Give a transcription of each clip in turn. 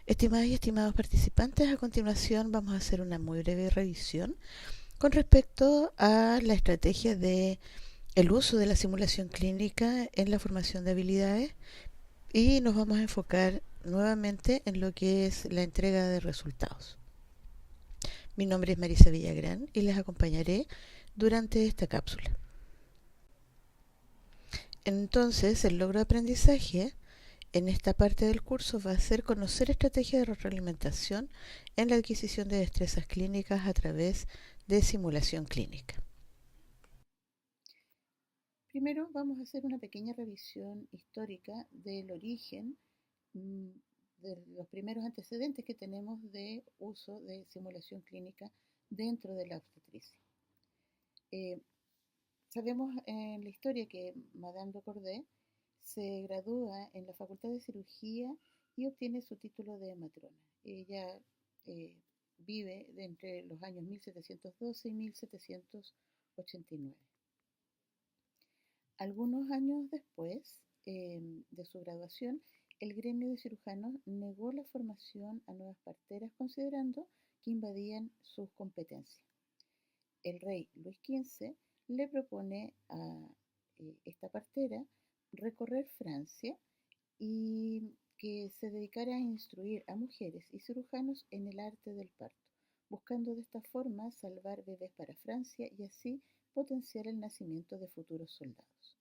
Estimadas y estimados participantes, a continuación vamos a hacer una muy breve revisión con respecto a la estrategia de el uso de la simulación clínica en la formación de habilidades y nos vamos a enfocar nuevamente en lo que es la entrega de resultados. Mi nombre es Marisa Villagrán y les acompañaré durante esta cápsula. Entonces, el logro de aprendizaje en esta parte del curso va a ser conocer estrategias de retroalimentación en la adquisición de destrezas clínicas a través de simulación clínica. Primero vamos a hacer una pequeña revisión histórica del origen de los primeros antecedentes que tenemos de uso de simulación clínica dentro de la obstetricia. Eh, Sabemos en la historia que Madame de Corday se gradúa en la Facultad de Cirugía y obtiene su título de matrona. Ella eh, vive entre los años 1712 y 1789. Algunos años después de su graduación, el gremio de cirujanos negó la formación a nuevas parteras considerando que invadían sus competencias. El rey Luis XV le propone a esta partera recorrer Francia y que se dedicara a instruir a mujeres y cirujanos en el arte del parto, buscando de esta forma salvar bebés para Francia y así potenciar el nacimiento de futuros soldados.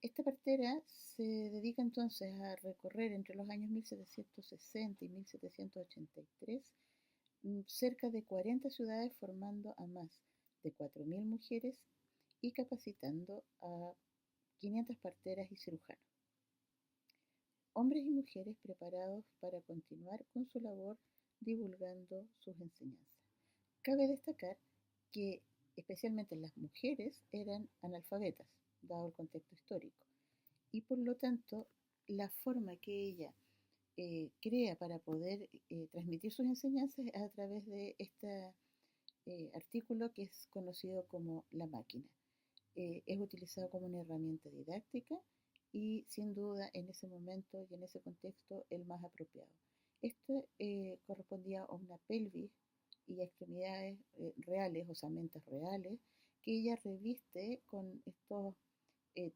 Esta partera se dedica entonces a recorrer entre los años 1760 y 1783 cerca de 40 ciudades formando a más de 4.000 mujeres y capacitando a 500 parteras y cirujanos. Hombres y mujeres preparados para continuar con su labor divulgando sus enseñanzas. Cabe destacar que especialmente las mujeres eran analfabetas, dado el contexto histórico, y por lo tanto la forma que ella crea para poder transmitir sus enseñanzas es a través de este artículo que es conocido como la máquina. Es utilizado como una herramienta didáctica y sin duda en ese momento y en ese contexto el más apropiado. Esto correspondía a una pelvis y extremidades reales, osamentas reales, que ella reviste con estos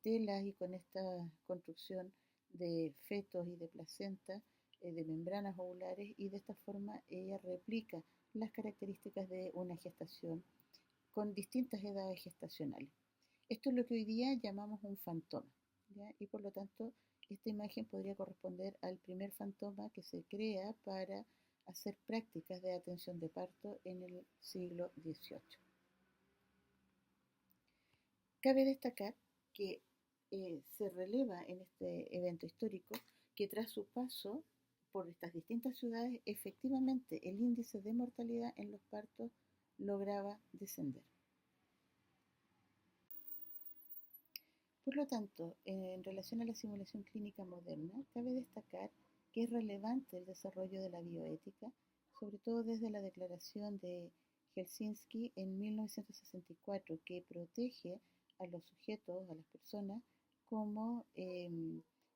telas y con esta construcción de fetos y de placenta, de membranas ovulares, y de esta forma ella replica las características de una gestación con distintas edades gestacionales. Esto es lo que hoy día llamamos un fantoma, ¿ya? Y por lo tanto esta imagen podría corresponder al primer fantoma que se crea para hacer prácticas de atención de parto en el siglo XVIII. Cabe destacar que se releva en este evento histórico que tras su paso por estas distintas ciudades, efectivamente el índice de mortalidad en los partos lograba descender. Por lo tanto, en relación a la simulación clínica moderna, cabe destacar que es relevante el desarrollo de la bioética, sobre todo desde la Declaración de Helsinki en 1964, que protege a los sujetos, a las personas, como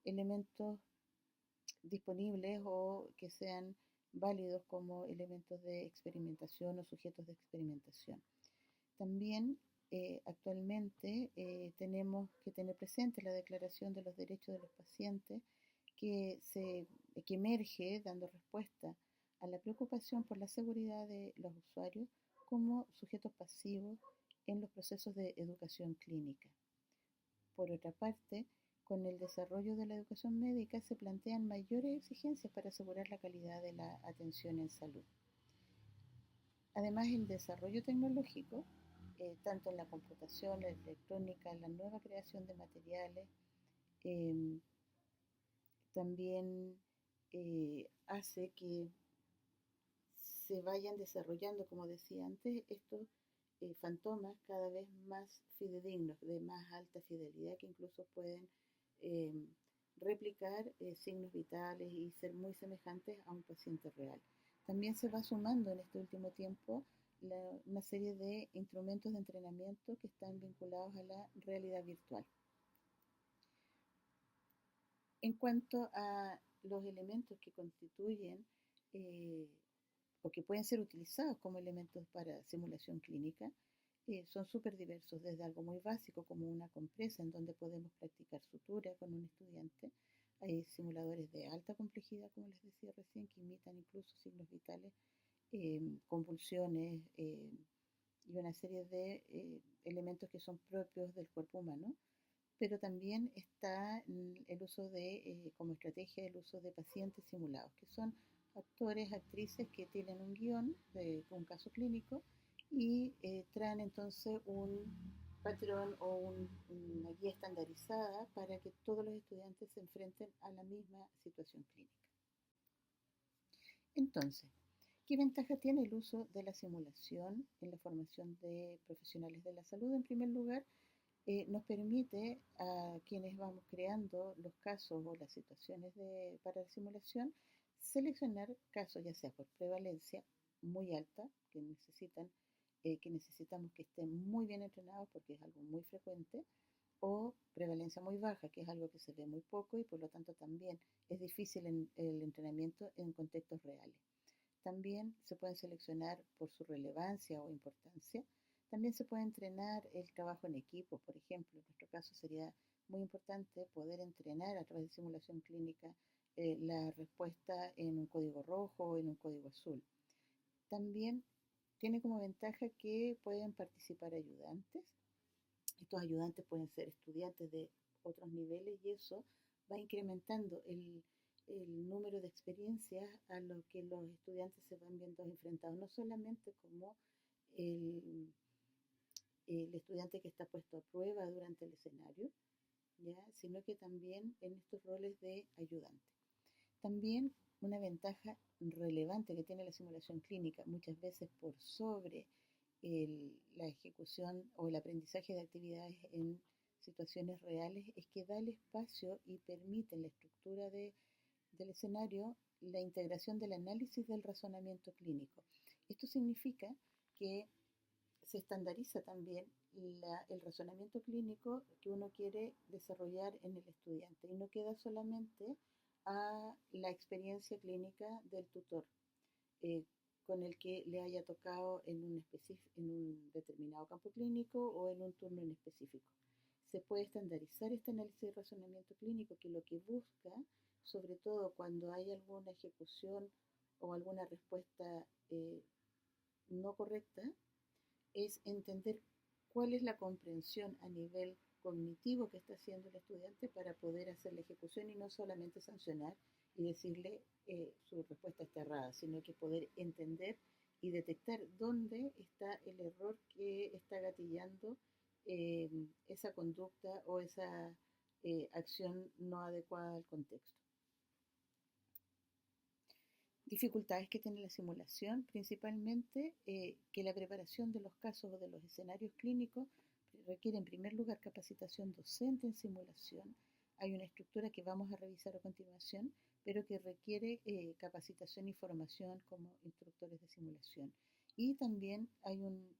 elementos disponibles o que sean válidos como elementos de experimentación o sujetos de experimentación. También actualmente tenemos que tener presente la Declaración de los Derechos de los Pacientes que emerge dando respuesta a la preocupación por la seguridad de los usuarios como sujetos pasivos en los procesos de educación clínica. Por otra parte, con el desarrollo de la educación médica se plantean mayores exigencias para asegurar la calidad de la atención en salud. Además, el desarrollo tecnológico, tanto en la computación, la electrónica, la nueva creación de materiales, eh, también hace que se vayan desarrollando, como decía antes, estos fantomas cada vez más fidedignos, de más alta fidelidad, que incluso pueden eh, replicar signos vitales y ser muy semejantes a un paciente real. También se va sumando en este último tiempo una serie de instrumentos de entrenamiento que están vinculados a la realidad virtual. En cuanto a los elementos que constituyen eh, o que pueden ser utilizados como elementos para simulación clínica son súper diversos, desde algo muy básico como una compresa en donde podemos practicar sutura con un estudiante. Hay simuladores de alta complejidad, como les decía recién, que imitan incluso signos vitales, convulsiones y una serie de elementos que son propios del cuerpo humano. Pero también está el uso de, como estrategia, el uso de pacientes simulados, que son actores, actrices que tienen un guión de un caso clínico y traen entonces un patrón o una guía estandarizada para que todos los estudiantes se enfrenten a la misma situación clínica. Entonces, ¿qué ventaja tiene el uso de la simulación en la formación de profesionales de la salud? En primer lugar, nos permite a quienes vamos creando los casos o las situaciones para la simulación seleccionar casos ya sea por prevalencia muy alta, que necesitamos que estén muy bien entrenados porque es algo muy frecuente, o prevalencia muy baja, que es algo que se ve muy poco y por lo tanto también es difícil el entrenamiento en contextos reales. También se pueden seleccionar por su relevancia o importancia. También se puede entrenar el trabajo en equipo, por ejemplo. En nuestro caso sería muy importante poder entrenar a través de simulación clínica la respuesta en un código rojo o en un código azul. También tiene como ventaja que pueden participar ayudantes. Estos ayudantes pueden ser estudiantes de otros niveles y eso va incrementando el número de experiencias a lo que los estudiantes se van viendo enfrentados, no solamente como el, el estudiante que está puesto a prueba durante el escenario, ¿ya? Sino que también en estos roles de ayudante. También una ventaja relevante que tiene la simulación clínica, muchas veces por sobre la ejecución o el aprendizaje de actividades en situaciones reales, es que da el espacio y permite en la estructura del escenario la integración del análisis del razonamiento clínico. Esto significa que se estandariza también el razonamiento clínico que uno quiere desarrollar en el estudiante y no queda solamente a la experiencia clínica del tutor eh, con el que le haya tocado en un determinado campo clínico o en un turno en específico. Se puede estandarizar este análisis de razonamiento clínico que lo que busca, sobre todo cuando hay alguna ejecución o alguna respuesta no correcta, es entender cuál es la comprensión a nivel cognitivo que está haciendo el estudiante para poder hacer la ejecución y no solamente sancionar y decirle su respuesta está errada, sino que poder entender y detectar dónde está el error que está gatillando eh, esa conducta o esa acción no adecuada al contexto. Dificultades que tiene la simulación, principalmente que la preparación de los casos o de los escenarios clínicos requiere en primer lugar capacitación docente en simulación. Hay una estructura que vamos a revisar a continuación, pero que requiere capacitación y formación como instructores de simulación. Y también hay un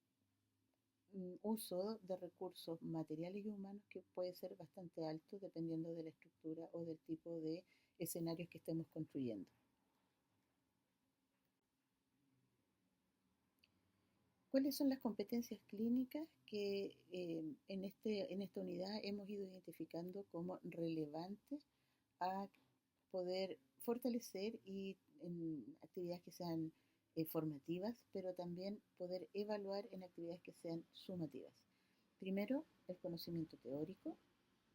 uso de recursos materiales y humanos que puede ser bastante alto dependiendo de la estructura o del tipo de escenarios que estemos construyendo. ¿Cuáles son las competencias clínicas que en esta unidad hemos ido identificando como relevantes a poder fortalecer y en actividades que sean formativas, pero también poder evaluar en actividades que sean sumativas? Primero, el conocimiento teórico,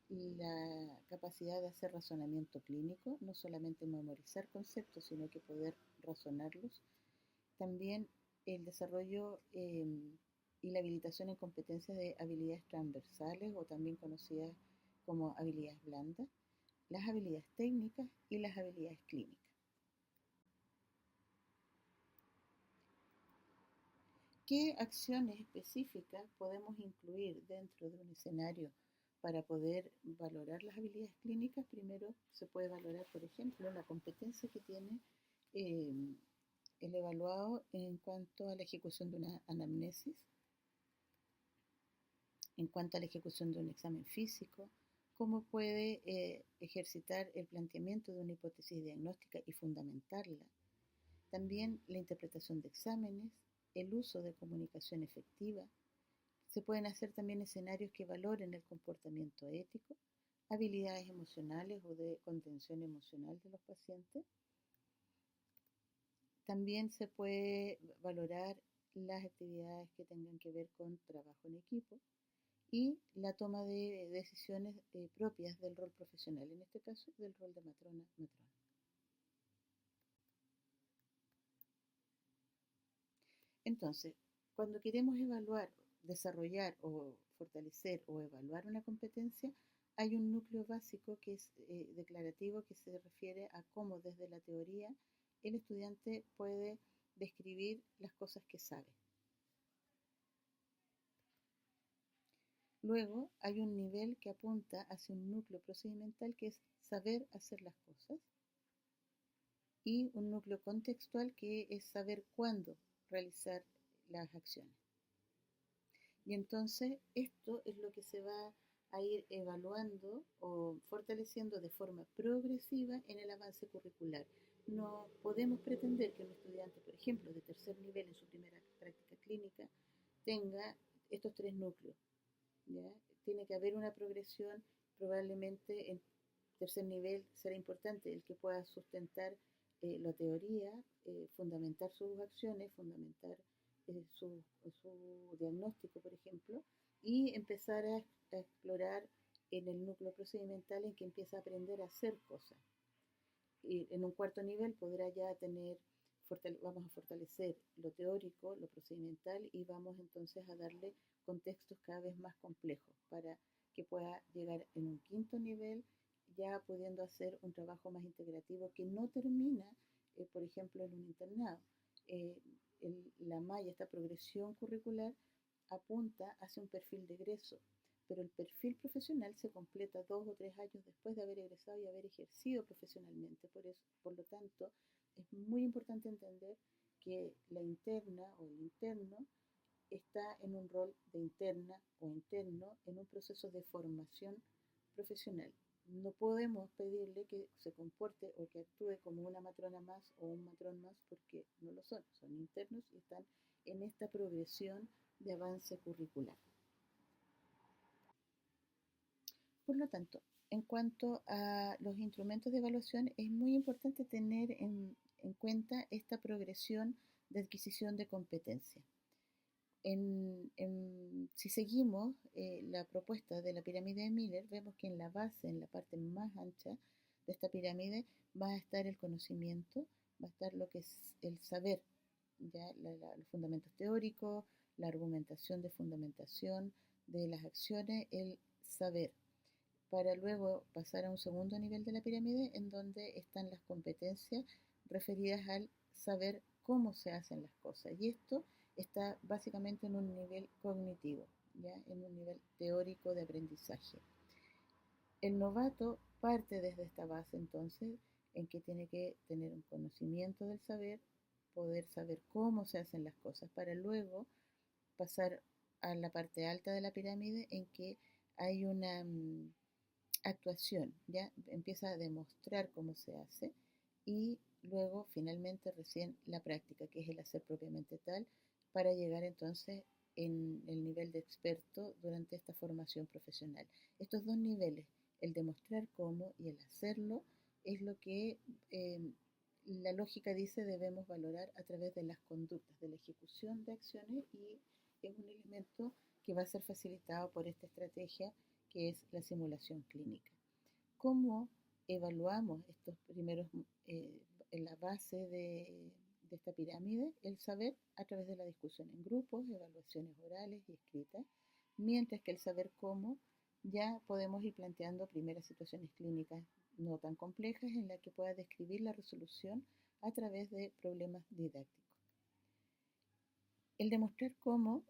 la capacidad de hacer razonamiento clínico, no solamente memorizar conceptos, sino que poder razonarlos. También el desarrollo y la habilitación en competencias de habilidades transversales o también conocidas como habilidades blandas, las habilidades técnicas y las habilidades clínicas. ¿Qué acciones específicas podemos incluir dentro de un escenario para poder valorar las habilidades clínicas? Primero se puede valorar, por ejemplo, la competencia que tiene eh, el evaluado en cuanto a la ejecución de una anamnesis, en cuanto a la ejecución de un examen físico, cómo puede ejercitar el planteamiento de una hipótesis diagnóstica y fundamentarla. También la interpretación de exámenes, el uso de comunicación efectiva. Se pueden hacer también escenarios que valoren el comportamiento ético, habilidades emocionales o de contención emocional de los pacientes. También se puede valorar las actividades que tengan que ver con trabajo en equipo y la toma de decisiones propias del rol profesional, en este caso del rol de matrona-matrón. Entonces, cuando queremos evaluar, desarrollar o fortalecer o evaluar una competencia, hay un núcleo básico que es declarativo, que se refiere a cómo desde la teoría el estudiante puede describir las cosas que sabe. Luego hay un nivel que apunta hacia un núcleo procedimental que es saber hacer las cosas y un núcleo contextual que es saber cuándo realizar las acciones. Y entonces esto es lo que se va a ir evaluando o fortaleciendo de forma progresiva en el avance curricular. No podemos pretender que un estudiante, por ejemplo, de tercer nivel en su primera práctica clínica, tenga estos tres núcleos, ¿ya? Tiene que haber una progresión, probablemente en tercer nivel será importante el que pueda sustentar la teoría, fundamentar sus acciones, fundamentar su diagnóstico, por ejemplo, y empezar a explorar en el núcleo procedimental en que empieza a aprender a hacer cosas. Y en un cuarto nivel podrá ya tener, vamos a fortalecer lo teórico, lo procedimental y vamos entonces a darle contextos cada vez más complejos para que pueda llegar en un quinto nivel ya pudiendo hacer un trabajo más integrativo que no termina, por ejemplo, en un internado. Eh, la malla, esta progresión curricular, apunta hacia un perfil de egreso, pero el perfil profesional se completa 2 o 3 años después de haber egresado y haber ejercido profesionalmente. Por lo tanto, es muy importante entender que la interna o el interno está en un rol de interna o interno en un proceso de formación profesional. No podemos pedirle que se comporte o que actúe como una matrona más o un matrón más porque no lo son, son internos y están en esta progresión de avance curricular. Por lo tanto, en cuanto a los instrumentos de evaluación, es muy importante tener en cuenta esta progresión de adquisición de competencia. Si seguimos la propuesta de la pirámide de Miller, vemos que en la base, en la parte más ancha de esta pirámide, va a estar el conocimiento, va a estar lo que es el saber, ¿ya? Los fundamentos teóricos, la argumentación de fundamentación de las acciones, el saber, para luego pasar a un segundo nivel de la pirámide en donde están las competencias referidas al saber cómo se hacen las cosas. Y esto está básicamente en un nivel cognitivo, ¿ya? En un nivel teórico de aprendizaje. El novato parte desde esta base entonces en que tiene que tener un conocimiento del saber, poder saber cómo se hacen las cosas para luego pasar a la parte alta de la pirámide en que hay una actuación, ya empieza a demostrar cómo se hace y luego finalmente recién la práctica, que es el hacer propiamente tal, para llegar entonces en el nivel de experto durante esta formación profesional. Estos dos niveles, el demostrar cómo y el hacerlo, es lo que la lógica dice debemos valorar a través de las conductas, de la ejecución de acciones y es un elemento que va a ser facilitado por esta estrategia que es la simulación clínica. ¿Cómo evaluamos estos primeros, en la base de esta pirámide? El saber a través de la discusión en grupos, evaluaciones orales y escritas, mientras que el saber cómo ya podemos ir planteando primeras situaciones clínicas no tan complejas en las que pueda describir la resolución a través de problemas didácticos. El demostrar cómo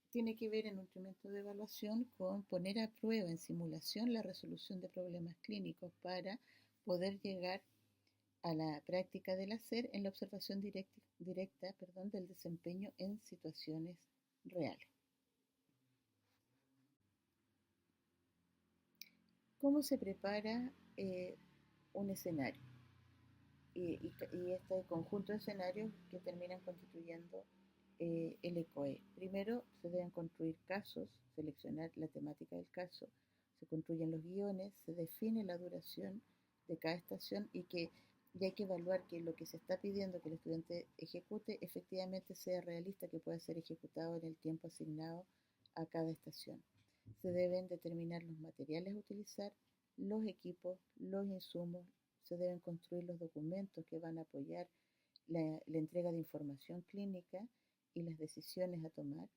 tiene que ver en un instrumento de evaluación con poner a prueba en simulación la resolución de problemas clínicos para poder llegar a la práctica del hacer en la observación directa del desempeño en situaciones reales. ¿Cómo se prepara un escenario? Y este conjunto de escenarios que terminan constituyendo el ECOE. Primero se deben construir casos, seleccionar la temática del caso, se construyen los guiones, se define la duración de cada estación y hay que evaluar que lo que se está pidiendo que el estudiante ejecute efectivamente sea realista, que pueda ser ejecutado en el tiempo asignado a cada estación. Se deben determinar los materiales a utilizar, los equipos, los insumos, se deben construir los documentos que van a apoyar la entrega de información clínica y las decisiones a tomar.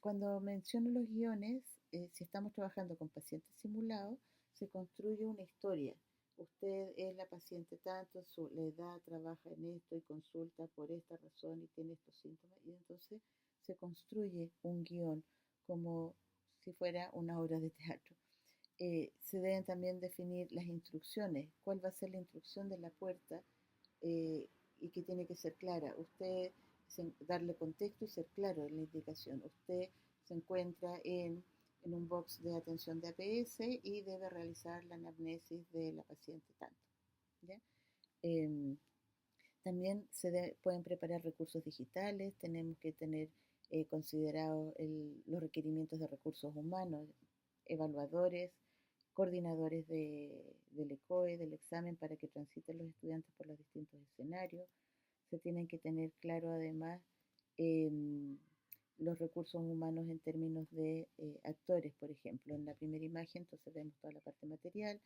Cuando menciono los guiones, si estamos trabajando con pacientes simulados, se construye una historia. Usted es la paciente tanto, la edad, trabaja en esto y consulta por esta razón y tiene estos síntomas. Y entonces se construye un guión como si fuera una obra de teatro. Se deben también definir las instrucciones, cuál va a ser la instrucción de la puerta eh, y que tiene que ser clara. Usted darle contexto y ser claro en la indicación. Usted se encuentra en un box de atención de APS y debe realizar la anamnesis de la paciente tanto. ¿Ya? Eh, También pueden preparar recursos digitales, tenemos que tener considerados los requerimientos de recursos humanos, evaluadores, coordinadores del ECOE, del examen, para que transiten los estudiantes por los distintos escenarios. Se tienen que tener claro además eh, los recursos humanos en términos de actores, por ejemplo. En la primera imagen entonces vemos toda la parte material,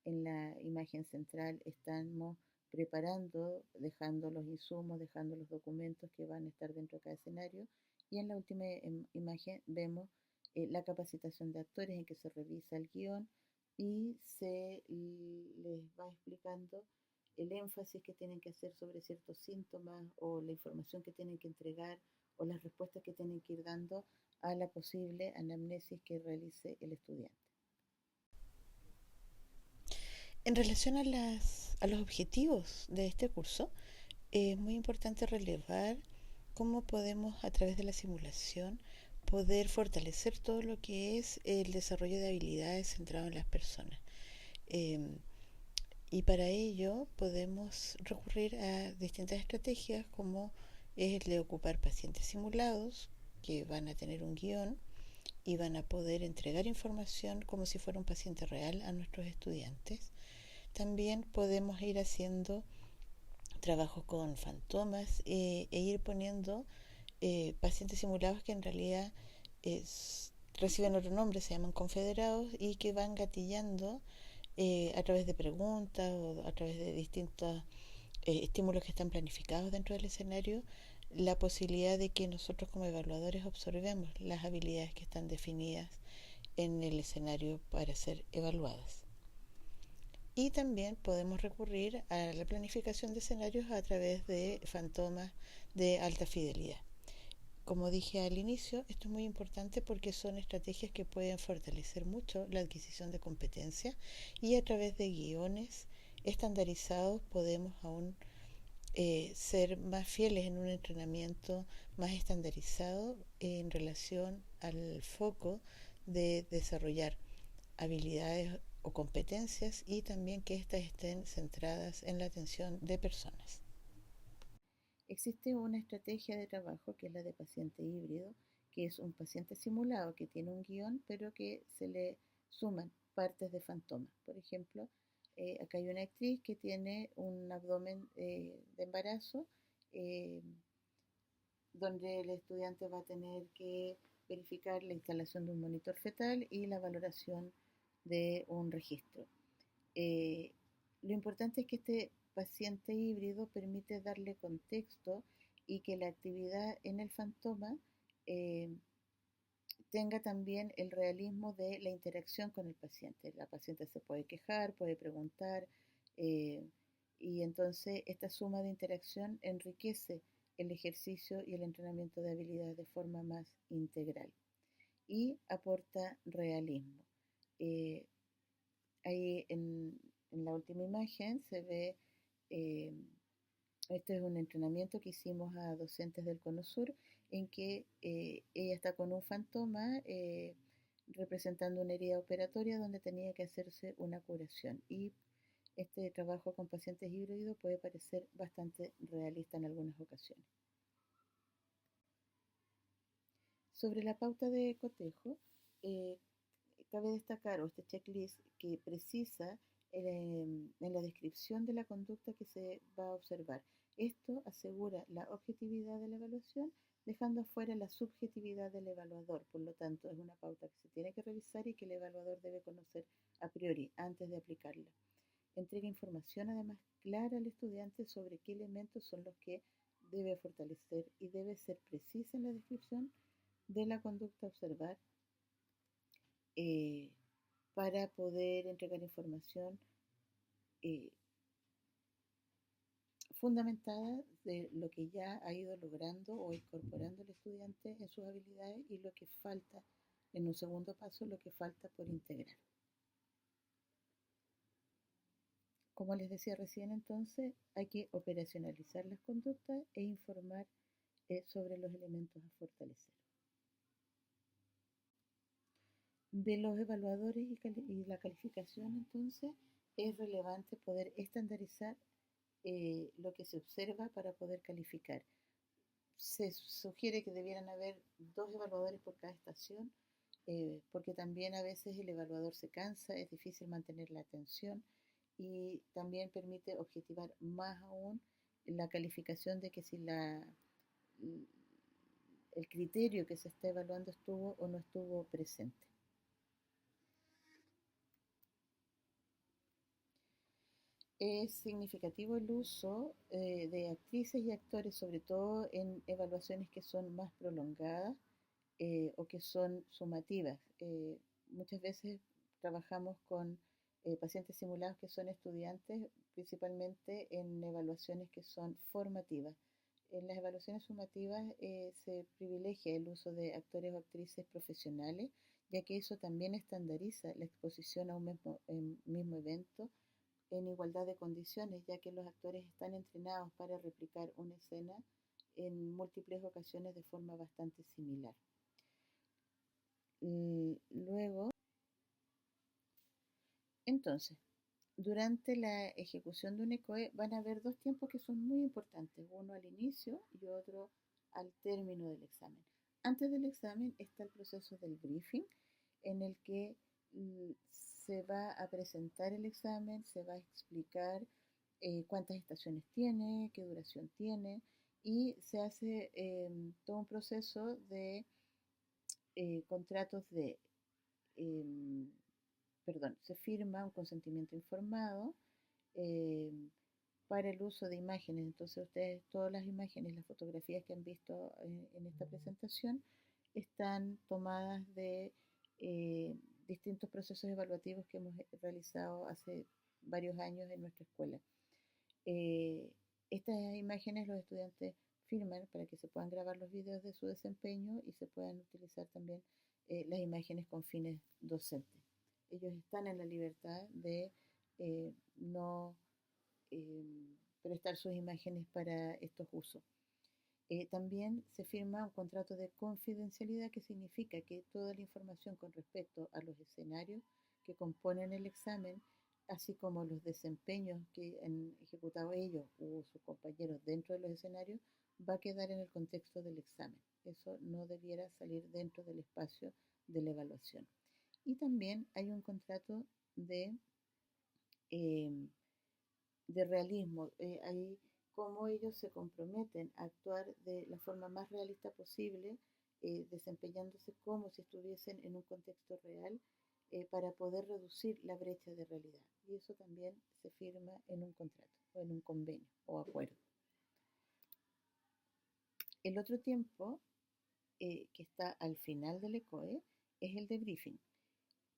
en la imagen central estamos preparando, dejando los insumos, dejando los documentos que van a estar dentro de cada escenario, y en la última imagen vemos la capacitación de actores en que se revisa el guión y se les va explicando el énfasis que tienen que hacer sobre ciertos síntomas o la información que tienen que entregar o las respuestas que tienen que ir dando a la posible anamnesis que realice el estudiante. En relación a los objetivos de este curso, es muy importante relevar cómo podemos, a través de la simulación, poder fortalecer todo lo que es el desarrollo de habilidades centrado en las personas. Eh, y para ello podemos recurrir a distintas estrategias como es el de ocupar pacientes simulados que van a tener un guión y van a poder entregar información como si fuera un paciente real a nuestros estudiantes. También podemos ir haciendo trabajos con fantomas e ir poniendo pacientes simulados que en realidad reciben otro nombre, se llaman confederados, y que van gatillando a través de preguntas o a través de distintos estímulos que están planificados dentro del escenario, la posibilidad de que nosotros como evaluadores observemos las habilidades que están definidas en el escenario para ser evaluadas. Y también podemos recurrir a la planificación de escenarios a través de fantomas de alta fidelidad. Como dije al inicio, esto es muy importante porque son estrategias que pueden fortalecer mucho la adquisición de competencias, y a través de guiones estandarizados podemos aún ser más fieles en un entrenamiento más estandarizado en relación al foco de desarrollar habilidades o competencias, y también que éstas estén centradas en la atención de personas. Existe una estrategia de trabajo que es la de paciente híbrido, que es un paciente simulado que tiene un guión, pero que se le suman partes de fantoma. Por ejemplo, acá hay una actriz que tiene un abdomen de embarazo, eh, donde el estudiante va a tener que verificar la instalación de un monitor fetal y la valoración de un registro. Eh, lo importante es que este paciente híbrido permite darle contexto y que la actividad en el fantoma eh, tenga también el realismo de la interacción con el paciente. La paciente se puede quejar, puede preguntar, eh, y entonces esta suma de interacción enriquece el ejercicio y el entrenamiento de habilidades de forma más integral y aporta realismo. Eh, Ahí en la última imagen se ve, eh, este es un entrenamiento que hicimos a docentes del Cono Sur, en que ella está con un fantoma representando una herida operatoria donde tenía que hacerse una curación. Y este trabajo con pacientes híbridos puede parecer bastante realista en algunas ocasiones. Sobre la pauta de cotejo, eh, cabe destacar este checklist que precisa en la descripción de la conducta que se va a observar. Esto asegura la objetividad de la evaluación, dejando afuera la subjetividad del evaluador. Por lo tanto, es una pauta que se tiene que revisar y que el evaluador debe conocer a priori antes de aplicarla. Entrega información además clara al estudiante sobre qué elementos son los que debe fortalecer y debe ser precisa en la descripción de la conducta a observar eh, para poder entregar información eh, fundamentada de lo que ya ha ido logrando o incorporando el estudiante en sus habilidades y lo que falta, en un segundo paso, lo que falta por integrar. Como les decía recién, entonces, hay que operacionalizar las conductas e informar sobre los elementos a fortalecer. De los evaluadores y la calificación, entonces, es relevante poder estandarizar lo que se observa para poder calificar. Se sugiere que debieran haber 2 evaluadores por cada estación, porque también a veces el evaluador se cansa, es difícil mantener la atención y también permite objetivar más aún la calificación de que si el criterio que se está evaluando estuvo o no estuvo presente. Es significativo el uso de actrices y actores, sobre todo en evaluaciones que son más prolongadas o que son sumativas. Muchas veces trabajamos con pacientes simulados que son estudiantes, principalmente en evaluaciones que son formativas. En las evaluaciones sumativas se privilegia el uso de actores o actrices profesionales, ya que eso también estandariza la exposición a un mismo evento en igualdad de condiciones, ya que los actores están entrenados para replicar una escena en múltiples ocasiones de forma bastante similar. Luego, entonces, durante la ejecución de un ECOE van a haber 2 tiempos que son muy importantes, uno al inicio y otro al término del examen. Antes del examen está el proceso del briefing, en el que se va a presentar el examen, se va a explicar cuántas estaciones tiene, qué duración tiene, y se hace todo un proceso de contratos de, se firma un consentimiento informado eh, para el uso de imágenes. Entonces ustedes, todas las imágenes, las fotografías que han visto en esta presentación están tomadas de distintos procesos evaluativos que hemos realizado hace varios años en nuestra escuela. Estas imágenes los estudiantes firman para que se puedan grabar los videos de su desempeño y se puedan utilizar también las imágenes con fines docentes. Ellos están en la libertad de no prestar sus imágenes para estos usos. También se firma un contrato de confidencialidad que significa que toda la información con respecto a los escenarios que componen el examen, así como los desempeños que han ejecutado ellos o sus compañeros dentro de los escenarios, va a quedar en el contexto del examen. Eso no debiera salir dentro del espacio de la evaluación. Y también hay un contrato eh, de realismo. Hay cómo ellos se comprometen a actuar de la forma más realista posible, desempeñándose como si estuviesen en un contexto real para poder reducir la brecha de realidad. Y eso también se firma en un contrato o en un convenio o acuerdo. El otro tiempo que está al final del ECOE es el de briefing.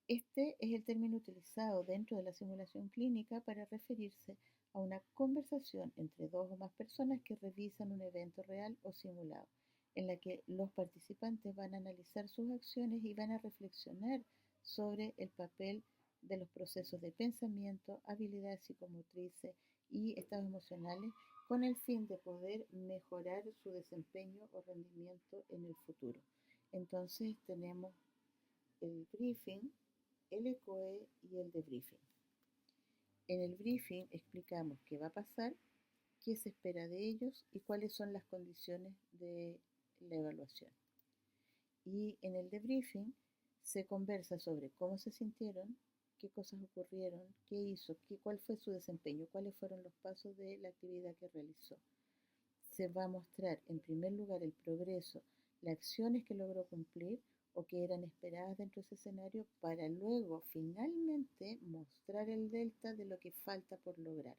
Este es el término utilizado dentro de la simulación clínica para referirse a una conversación entre 2 o más personas que revisan un evento real o simulado, en la que los participantes van a analizar sus acciones y van a reflexionar sobre el papel de los procesos de pensamiento, habilidades psicomotrices y estados emocionales con el fin de poder mejorar su desempeño o rendimiento en el futuro. Entonces tenemos el briefing, el ECOE y el debriefing. En el briefing explicamos qué va a pasar, qué se espera de ellos y cuáles son las condiciones de la evaluación. Y en el debriefing se conversa sobre cómo se sintieron, qué cosas ocurrieron, qué hizo, cuál fue su desempeño, cuáles fueron los pasos de la actividad que realizó. Se va a mostrar en primer lugar el progreso, las acciones que logró cumplir o que eran esperadas dentro de ese escenario para luego finalmente mostrar el delta de lo que falta por lograr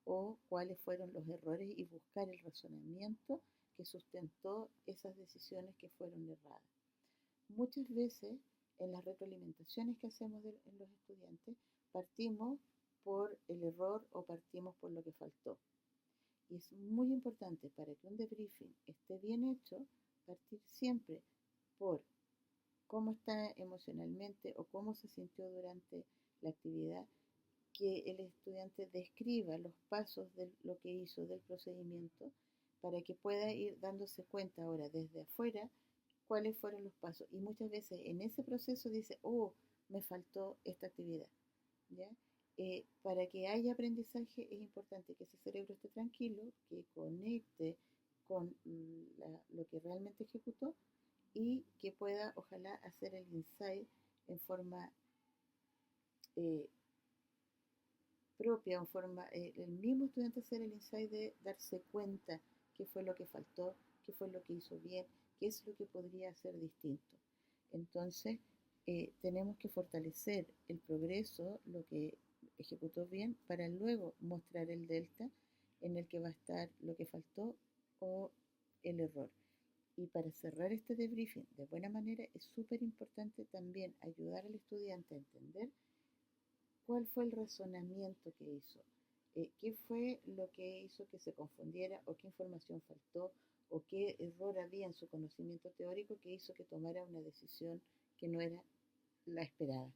o cuáles fueron los errores y buscar el razonamiento que sustentó esas decisiones que fueron erradas. Muchas veces en las retroalimentaciones que hacemos en los estudiantes partimos por el error o partimos por lo que faltó. Y es muy importante para que un debriefing esté bien hecho, partir siempre por cómo está emocionalmente o cómo se sintió durante la actividad, que el estudiante describa los pasos de lo que hizo, del procedimiento, para que pueda ir dándose cuenta ahora desde afuera cuáles fueron los pasos. Y muchas veces en ese proceso dice, oh, me faltó esta actividad. ¿Ya? Para que haya aprendizaje es importante que ese cerebro esté tranquilo, que conecte con lo que realmente ejecutó y que pueda, ojalá, hacer el insight en forma eh, propia, en forma, el mismo estudiante hacer el insight de darse cuenta qué fue lo que faltó, qué fue lo que hizo bien, qué es lo que podría hacer distinto. Entonces, tenemos que fortalecer el progreso, lo que ejecutó bien, para luego mostrar el delta en el que va a estar lo que faltó o el error. Y para cerrar este debriefing de buena manera, es súper importante también ayudar al estudiante a entender cuál fue el razonamiento que hizo, qué fue lo que hizo que se confundiera o qué información faltó o qué error había en su conocimiento teórico que hizo que tomara una decisión que no era la esperada.